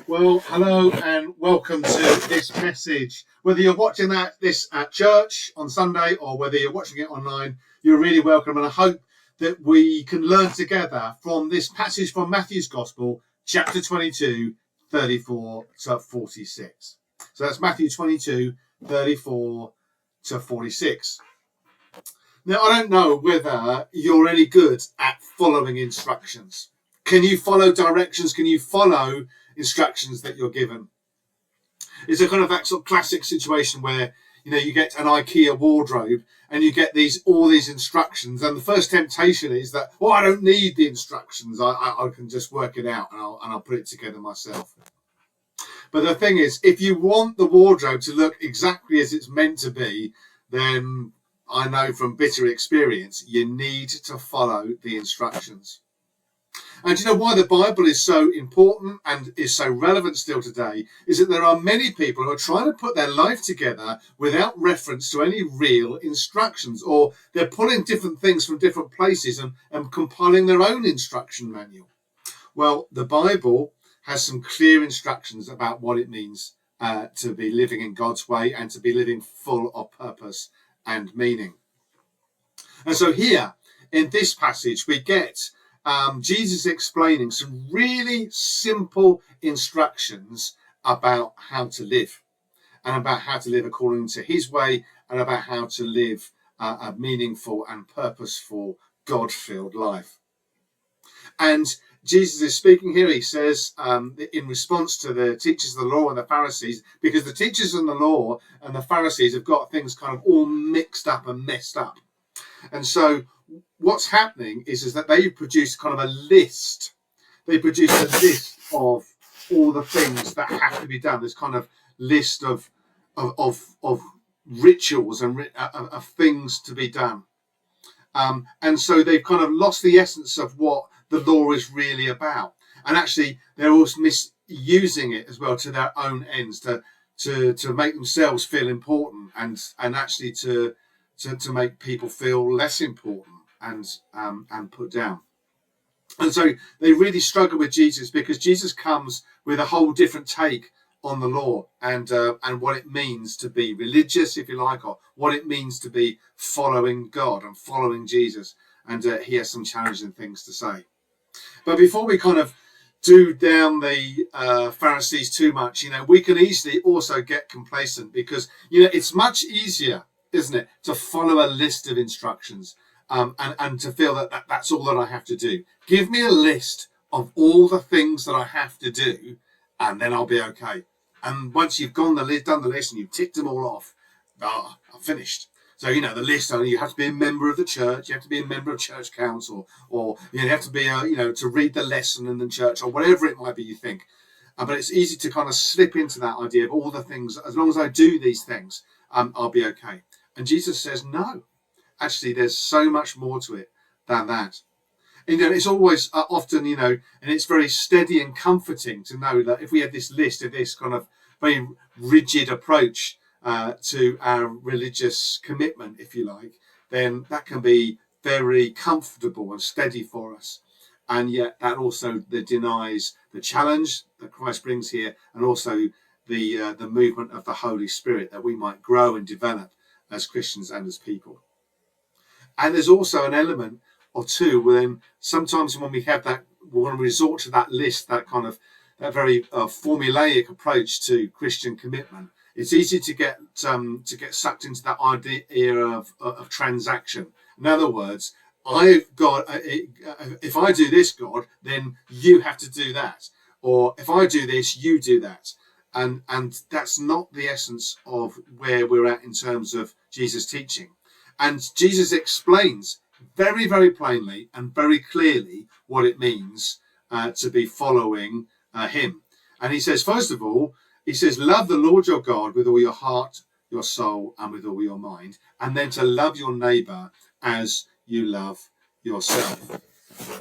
Well, hello and welcome to this message. Whether you're watching this at church on Sunday or whether you're watching it online, you're really welcome. And I hope that we can learn together from this passage from Matthew's Gospel, chapter 22, 34 to 46. So that's Matthew 22, 34 to 46. Now, I don't know whether you're any good at following instructions. Can you follow directions? Can you follow instructions that you're given? It's a kind of that sort of classic situation where you get an IKEA wardrobe and you get all these instructions, and the first temptation is that, well, I don't need the instructions. I can just work it out and I'll put it together myself. But the thing is, if you want the wardrobe to look exactly as it's meant to be, then I know from bitter experience, you need to follow the instructions. And you know why the Bible is so important and is so relevant still today is that there are many people who are trying to put their life together without reference to any real instructions, or they're pulling different things from different places and compiling their own instruction manual. Well, the Bible has some clear instructions about what it means to be living in God's way and to be living full of purpose and meaning. And so here in this passage, we get Jesus explaining some really simple instructions about how to live and about how to live according to his way and about how to live a meaningful and purposeful, God-filled life. And Jesus is speaking here. He says, in response to the teachers of the law and the Pharisees, because the teachers of the law and the Pharisees have got things kind of all mixed up and messed up. And so what's happening is that they produce kind of a list. They produce a list of all the things that have to be done. This kind of list of rituals and of things to be done. And so they've kind of lost the essence of what the law is really about. And actually, they're also misusing it as well to their own ends, to make themselves feel important and actually to make people feel less important and put down. And so they really struggle with Jesus because Jesus comes with a whole different take on the law and what it means to be religious, if you like, or what it means to be following God and following Jesus. And he has some challenging things to say. But before we kind of do down the Pharisees too much, we can easily also get complacent because, it's much easier, isn't it, to follow a list of instructions and to feel that that's all that I have to do. Give me a list of all the things that I have to do and then I'll be okay. And once you've done the list and you've ticked them all off, I'm finished. So, the list, you have to be a member of the church, you have to be a member of church council, or you have to be, to read the lesson in the church, or whatever it might be you think. But it's easy to kind of slip into that idea of all the things, as long as I do these things, I'll be okay. And Jesus says, no, actually, there's so much more to it than that. And, it's always often, and it's very steady and comforting to know that if we had this list of this kind of very rigid approach to our religious commitment, if you like, then that can be very comfortable and steady for us. And yet that also denies the challenge that Christ brings here and also the movement of the Holy Spirit that we might grow and develop as Christians and as people. And there's also an element or two when sometimes when we have that, we want to resort to that list, that kind of that very formulaic approach to Christian commitment. It's easy to get sucked into that idea of transaction. In other words, I've got if I do this, God, then you have to do that, or if I do this, you do that, and that's not the essence of where we're at in terms of Jesus' teaching. And Jesus explains very, very plainly and very clearly what it means to be following him. And he says, first of all, he says, love the Lord your God with all your heart, your soul, and with all your mind, and then to love your neighbour as you love yourself.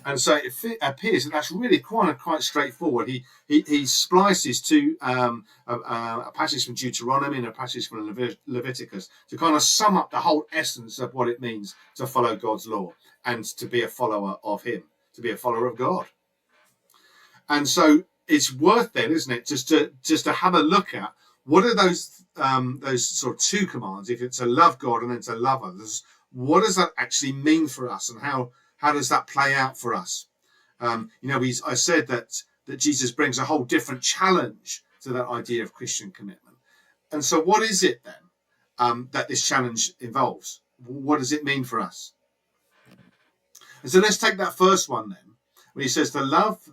And so it appears that that's really quite straightforward. He splices to a passage from Deuteronomy and a passage from Leviticus to kind of sum up the whole essence of what it means to follow God's law and to be a follower of him, to be a follower of God. And so it's worth then, isn't it, just to have a look at what are those sort of two commands. If it's to love God and then to love others, what does that actually mean for us, and how does that play out for us? I said that Jesus brings a whole different challenge to that idea of Christian commitment. And so what is it then that this challenge involves? What does it mean for us? And so let's take that first one then, when he says to love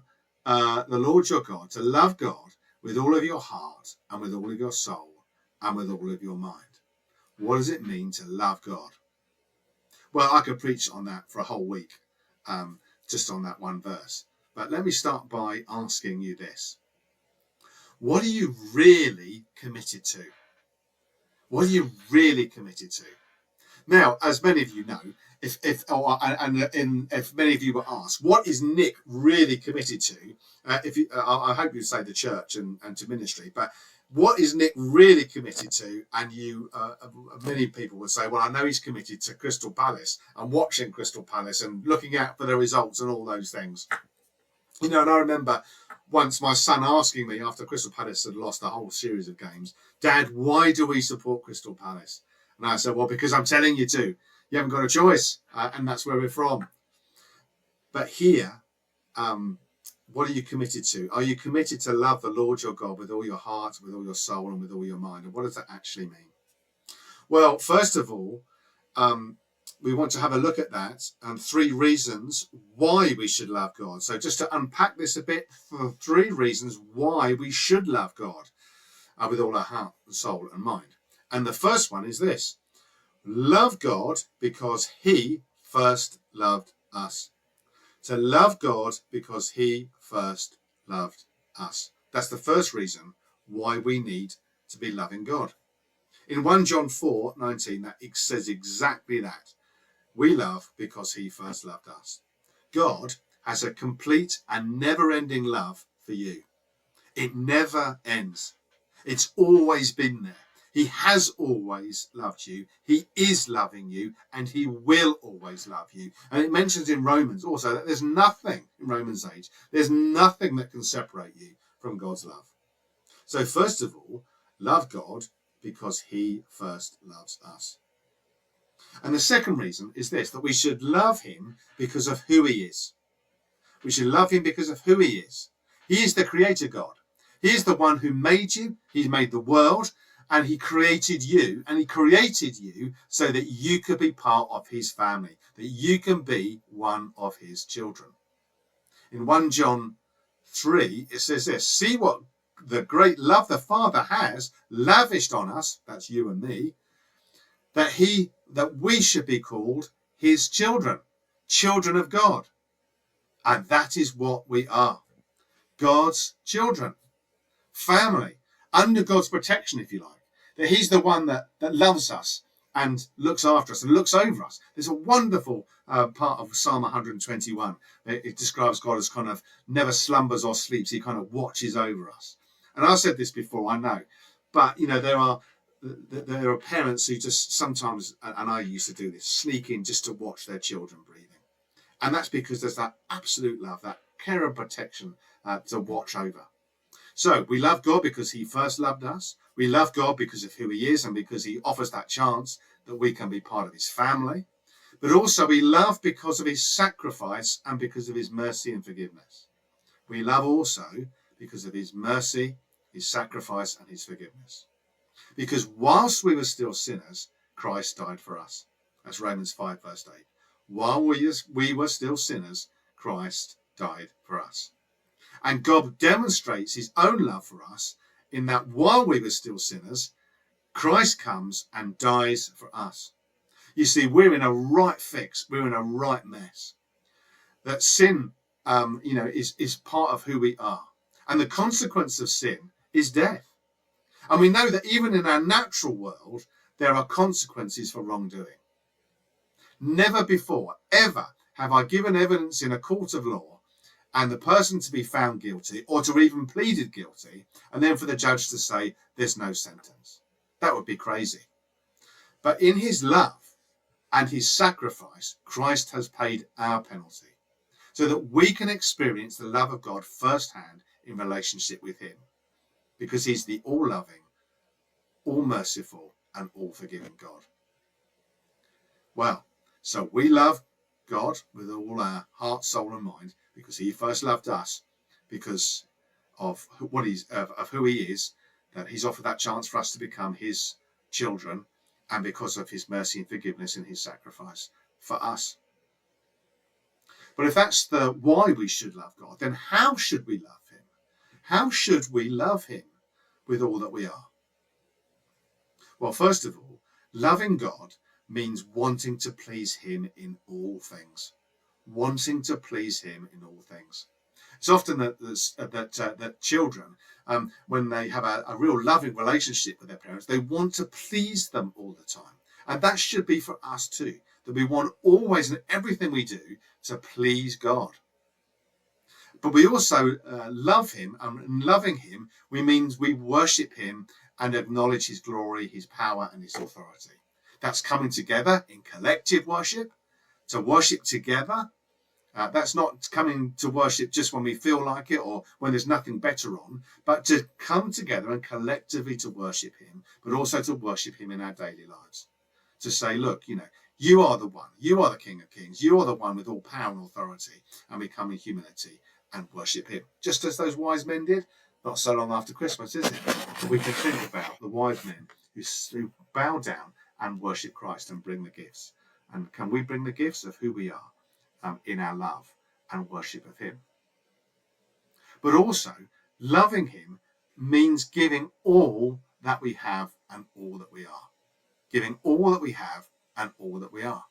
the Lord your God, to love God with all of your heart and with all of your soul and with all of your mind. What does it mean to love God? Well, I could preach on that for a whole week, just on that one verse. But let me start by asking you this. What are you really committed to? What are you really committed to? Now, as many of you know, if many of you were asked, what is Nick really committed to? I hope you say the church and to ministry, but what is Nick really committed to? And many people would say, well, I know he's committed to Crystal Palace and watching Crystal Palace and looking out for the results and all those things. And I remember once my son asking me after Crystal Palace had lost a whole series of games, Dad, why do we support Crystal Palace? And I said, well, because I'm telling you to. You haven't got a choice, and that's where we're from. But here, what are you committed to? Are you committed to love the Lord your God with all your heart, with all your soul, and with all your mind? And what does that actually mean? Well, first of all, we want to have a look at that and 3 reasons why we should love God. So just to unpack this a bit, for 3 reasons why we should love God with all our heart, soul, and mind. And the first one is this: love God because he first loved us. To love God because he first loved us. That's the first reason why we need to be loving God. In 1 John 4:19, that it says exactly that. We love because he first loved us. God has a complete and never-ending love for you. It never ends. It's always been there. He has always loved you. He is loving you, and he will always love you. And it mentions in Romans also that there's nothing in Romans 8, there's nothing that can separate you from God's love. So first of all, love God because he first loves us. And the second reason is this, that we should love him because of who he is. We should love him because of who he is. He is the creator God. He is the one who made you. He made the world. And he created you, and he created you so that you could be part of his family, that you can be one of his children. In 1 John 3, it says this: see what the great love the Father has lavished on us, that's you and me, that we should be called his children, children of God. And that is what we are, God's children, family, under God's protection, if you like. That he's the one that loves us and looks after us and looks over us. There's a wonderful part of Psalm 121. It describes God as kind of never slumbers or sleeps. He kind of watches over us. And I've said this before, I know. But, there are parents who just sometimes, and I used to do this, sneak in just to watch their children breathing. And that's because there's that absolute love, that care and protection to watch over. So we love God because he first loved us. We love God because of who he is and because he offers that chance that we can be part of his family. But also we love because of his sacrifice and because of his mercy and forgiveness. We love also because of his mercy, his sacrifice and his forgiveness. Because whilst we were still sinners, Christ died for us. That's Romans 5 verse 8. While we were still sinners, Christ died for us. And God demonstrates his own love for us in that while we were still sinners, Christ comes and dies for us. You see, we're in a right fix. We're in a right mess. That sin, is part of who we are. And the consequence of sin is death. And we know that even in our natural world, there are consequences for wrongdoing. Never before, ever, have I given evidence in a court of law and the person to be found guilty or to even pleaded guilty, and then for the judge to say there's no sentence. That would be crazy. But in his love and his sacrifice, Christ has paid our penalty so that we can experience the love of God firsthand in relationship with him, because he's the all-loving, all-merciful, and all-forgiving God. Well, so we love God with all our heart, soul, and mind because he first loved us, because of what of who he is, that he's offered that chance for us to become his children, and because of his mercy and forgiveness and his sacrifice for us. But if that's the why we should love God, then how should we love him? How should we love him with all that we are? Well, first of all, loving God means wanting to please him in all things. Wanting to please him in all things. It's often that children, when they have a real loving relationship with their parents, they want to please them all the time. And that should be for us too, that we want always in everything we do to please God. But we also love him, and in loving him, means we worship him and acknowledge his glory, his power, and his authority. That's coming together in collective worship, to worship together. That's not coming to worship just when we feel like it or when there's nothing better on, but to come together and collectively to worship him, but also to worship him in our daily lives. To say, look, you are the one, you are the King of Kings, you are the one with all power and authority, and we come in humility and worship him. Just as those wise men did, not so long after Christmas, is it? We can think about the wise men who bow down and worship Christ and bring the gifts. And can we bring the gifts of who we are in our love and worship of him? But also, loving him means giving all that we have and all that we are. Giving all that we have and all that we are.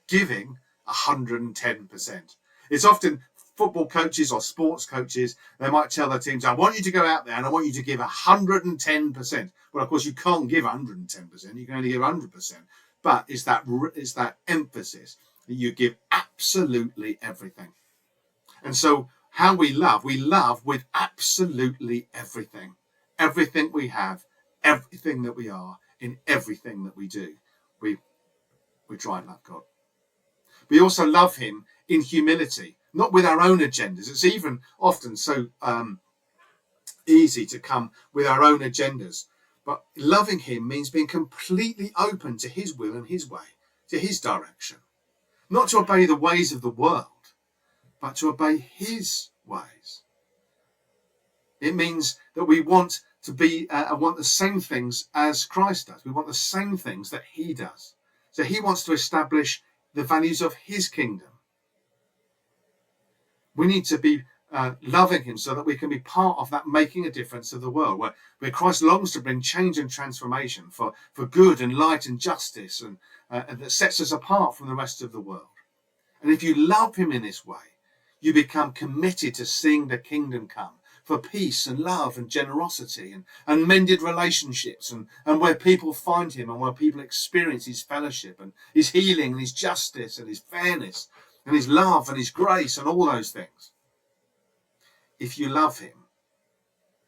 Giving 110%. It's often football coaches or sports coaches, they might tell their teams, I want you to go out there and I want you to give 110%. Well, of course, you can't give 110%. You can only give 100%. But it's that emphasis that you give absolutely everything. And so how we love with absolutely everything. Everything we have, everything that we are, in everything that we do. We try and love God. We also love him in humility, not with our own agendas. It's even often so easy to come with our own agendas. But loving him means being completely open to his will and his way, to his direction. Not to obey the ways of the world, but to obey his ways. It means that we want to be want the same things as Christ does. We want the same things that he does. So he wants to establish the values of his kingdom. We need to be loving him so that we can be part of that making a difference to the world, where Christ longs to bring change and transformation for good and light and justice, and that sets us apart from the rest of the world. And if you love him in this way, you become committed to seeing the kingdom come, for peace and love and generosity and mended relationships, and where people find him and where people experience his fellowship and his healing and his justice and his fairness and his love and his grace and all those things. If you love him,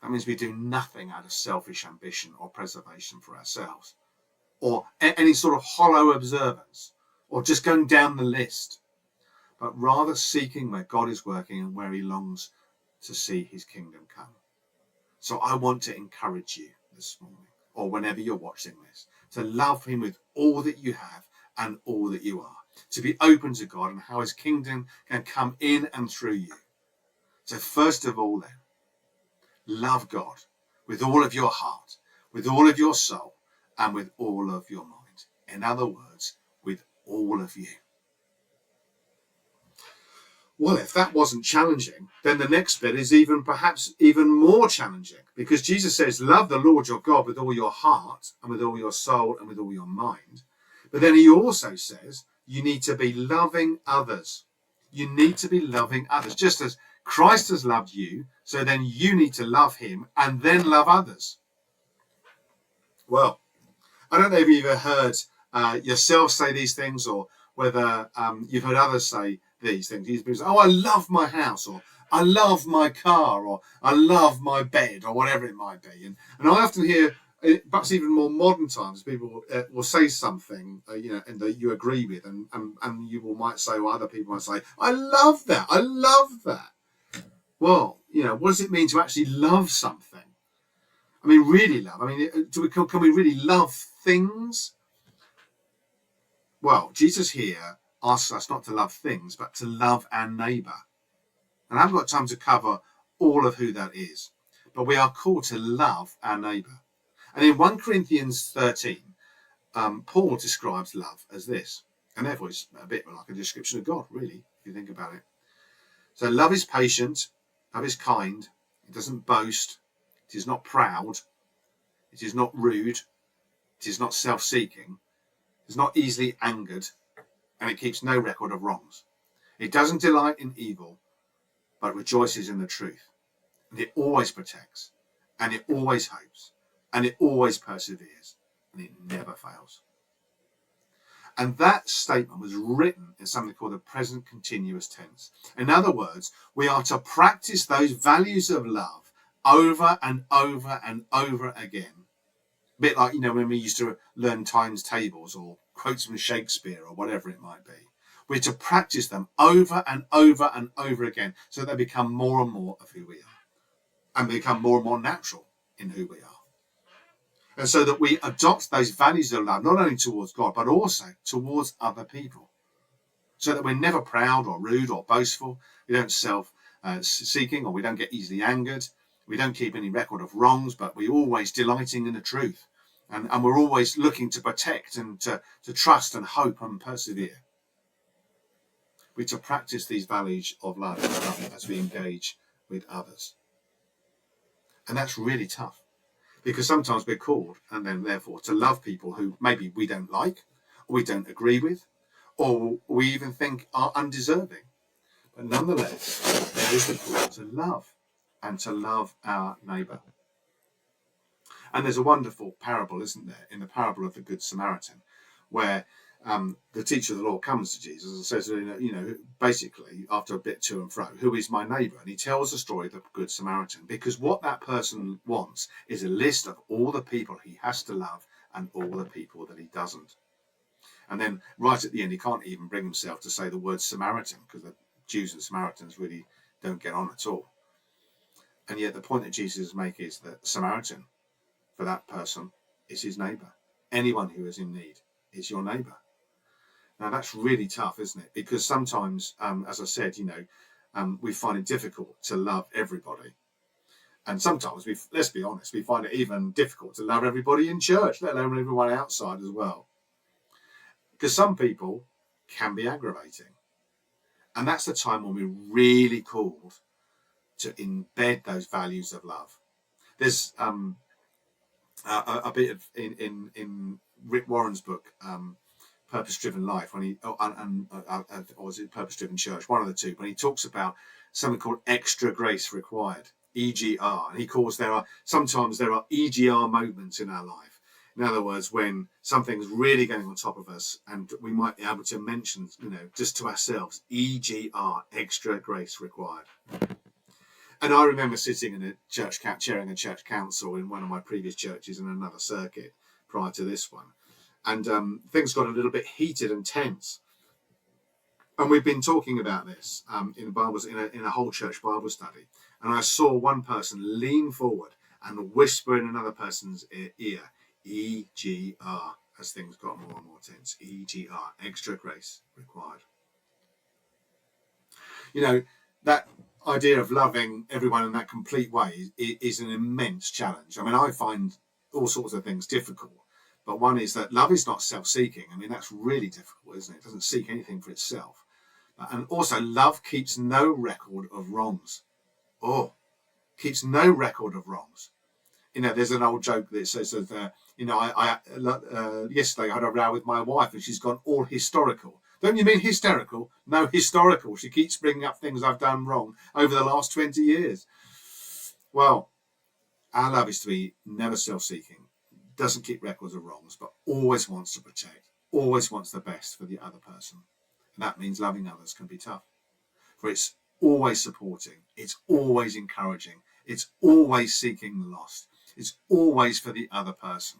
that means we do nothing out of selfish ambition or preservation for ourselves, or any sort of hollow observance, or just going down the list, but rather seeking where God is working and where he longs to see his kingdom come. So I want to encourage you this morning, or whenever you're watching this, to love him with all that you have and all that you are, to be open to God and how his kingdom can come in and through you. So first of all then, love God with all of your heart, with all of your soul, and with all of your mind. In other words, with all of you. Well, if that wasn't challenging, then the next bit is perhaps even more challenging, because Jesus says, love the Lord your God with all your heart and with all your soul and with all your mind. But then he also says you need to be loving others. You need to be loving others, just as Christ has loved you. So then you need to love him and then love others. Well, I don't know if you've ever heard yourself say these things, or whether you've heard others say these things. People say, I love my house, or I love my car, or I love my bed, or whatever it might be. And I often hear, perhaps even more modern times, people will say something, and that you agree with, and you might say, or other people might say, I love that. I love that. Well, what does it mean to actually love something? I mean, really love. I mean, can we really love things? Well, Jesus here asks us not to love things, but to love our neighbour. And I haven't got time to cover all of who that is, but we are called to love our neighbour. And in 1 Corinthians 13, Paul describes love as this. And therefore, it's a bit like a description of God, really, if you think about it. So love is patient, love is kind, it doesn't boast, it is not proud, it is not rude, it is not self-seeking, it is not easily angered, and it keeps no record of wrongs. It doesn't delight in evil, but rejoices in the truth. And it always protects, and it always hopes, and it always perseveres, and it never fails. And that statement was written in something called the present continuous tense. In other words, we are to practice those values of love over and over and over again. A bit like, when we used to learn times tables or quotes from Shakespeare or whatever it might be. We're to practice them over and over and over again so they become more and more of who we are and become more and more natural in who we are. And so that we adopt those values of love, not only towards God, but also towards other people. So that we're never proud or rude or boastful. We don't self-seeking or we don't get easily angered. We don't keep any record of wrongs, but we're always delighting in the truth. And we're always looking to protect and to trust and hope and persevere. We're to practice these values of love as we engage with others. And that's really tough. Because sometimes we're called, and then therefore, to love people who maybe we don't like, or we don't agree with, or we even think are undeserving. But nonetheless, there is the call to love, and to love our neighbour. And there's a wonderful parable, isn't there, in the parable of the Good Samaritan, where the teacher of the law comes to Jesus and says, basically, after a bit to and fro, who is my neighbour? And he tells the story of the Good Samaritan, because what that person wants is a list of all the people he has to love and all the people that he doesn't. And then right at the end, he can't even bring himself to say the word Samaritan, because the Jews and Samaritans really don't get on at all. And yet the point that Jesus is making is that Samaritan, for that person, is his neighbour. Anyone who is in need is your neighbour. Now that's really tough, isn't it? Because sometimes, as I said, we find it difficult to love everybody. And sometimes, let's be honest, we find it even difficult to love everybody in church, let alone everyone outside as well. Because some people can be aggravating. And that's the time when we're really called to embed those values of love. There's a bit of in Rick Warren's book, Purpose-Driven Life, when or was it Purpose-Driven Church, one of the two, when he talks about something called extra grace required, EGR. And he calls sometimes there are EGR moments in our life. In other words, when something's really going on top of us and we might be able to mention, just to ourselves, EGR, extra grace required. And I remember sitting in chairing a church council in one of my previous churches in another circuit prior to this one. And things got a little bit heated and tense. And we've been talking about this in a whole church Bible study. And I saw one person lean forward and whisper in another person's ear, EGR, as things got more and more tense. EGR, extra grace required. That idea of loving everyone in that complete way is an immense challenge. I mean, I find all sorts of things difficult. But one is that love is not self-seeking. I mean, that's really difficult, isn't it? It doesn't seek anything for itself. And also, love keeps no record of wrongs. Keeps no record of wrongs. There's an old joke that says that, yesterday I had a row with my wife and she's gone all historical. Don't you mean hysterical? No, historical. She keeps bringing up things I've done wrong over the last 20 years. Well, our love is to be never self-seeking, doesn't keep records of wrongs, but always wants to protect, always wants the best for the other person. And that means loving others can be tough. For it's always supporting, it's always encouraging, it's always seeking the lost, it's always for the other person.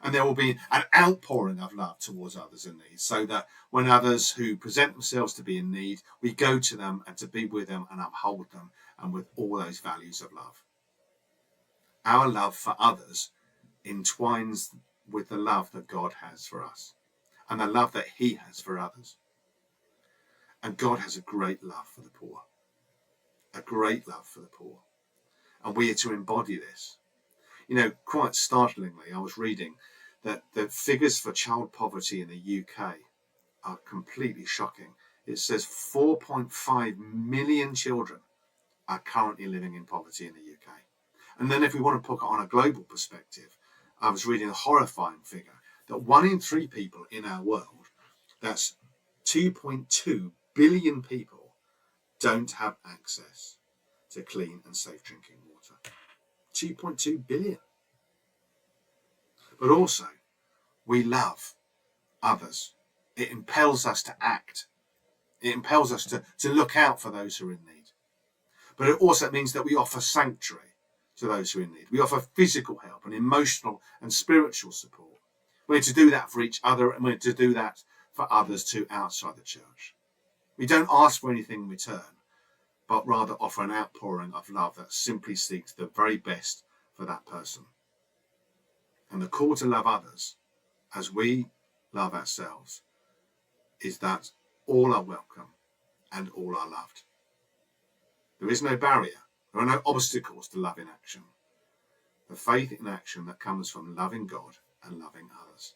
And there will be an outpouring of love towards others in need, so that when others who present themselves to be in need, we go to them and to be with them and uphold them, and with all those values of love. Our love for others entwines with the love that God has for us and the love that he has for others. And God has a great love for the poor, a great love for the poor. And we are to embody this. You know, quite startlingly, I was reading that the figures for child poverty in the UK are completely shocking. It says 4.5 million children are currently living in poverty in the UK. And then if we want to put it on a global perspective, I was reading a horrifying figure that 1 in 3 people in our world, that's 2.2 billion people, don't have access to clean and safe drinking water. 2.2 billion. But also, we love others. It impels us to act. It impels us to look out for those who are in need. But it also means that we offer sanctuary to those who are in need. We offer physical help and emotional and spiritual support. We're to do that for each other, and we're to do that for others too outside the church. We don't ask for anything in return, but rather offer an outpouring of love that simply seeks the very best for that person. And the call to love others as we love ourselves is that all are welcome and all are loved. There is no barrier. There are no obstacles to love in action. The faith in action that comes from loving God and loving others.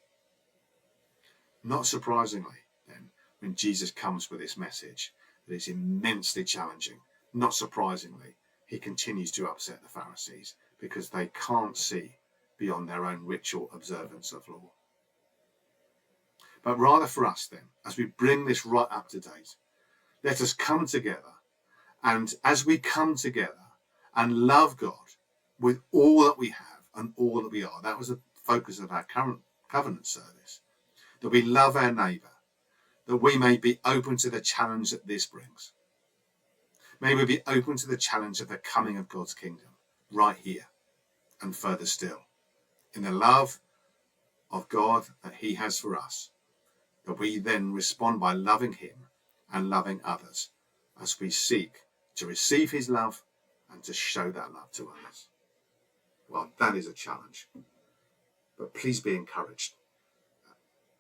Not surprisingly, then, when Jesus comes with this message that is immensely challenging, not surprisingly, he continues to upset the Pharisees because they can't see beyond their own ritual observance of law. But rather for us then, as we bring this right up to date, let us come together, and as we come together and love God with all that we have and all that we are, that was the focus of our current covenant service, that we love our neighbour, that we may be open to the challenge that this brings. May we be open to the challenge of the coming of God's kingdom right here and further still, in the love of God that he has for us, that we then respond by loving him and loving others as we seek to receive his love and to show that love to others. Well, that is a challenge. But please be encouraged,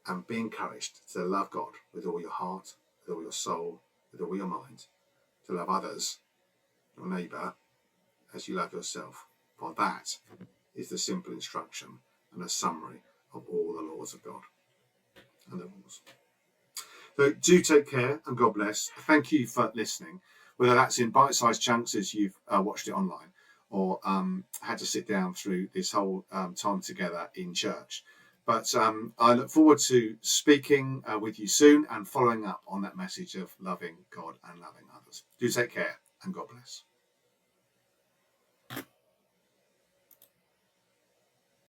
and be encouraged to love God with all your heart, with all your soul, with all your mind, to love others, your neighbour, as you love yourself. For that is the simple instruction and a summary of all the laws of God and the rules. So do take care and God bless. Thank you for listening, whether that's in bite-sized chunks as you've watched it online, or had to sit down through this whole time together in church. But I look forward to speaking with you soon and following up on that message of loving God and loving others. Do take care and God bless.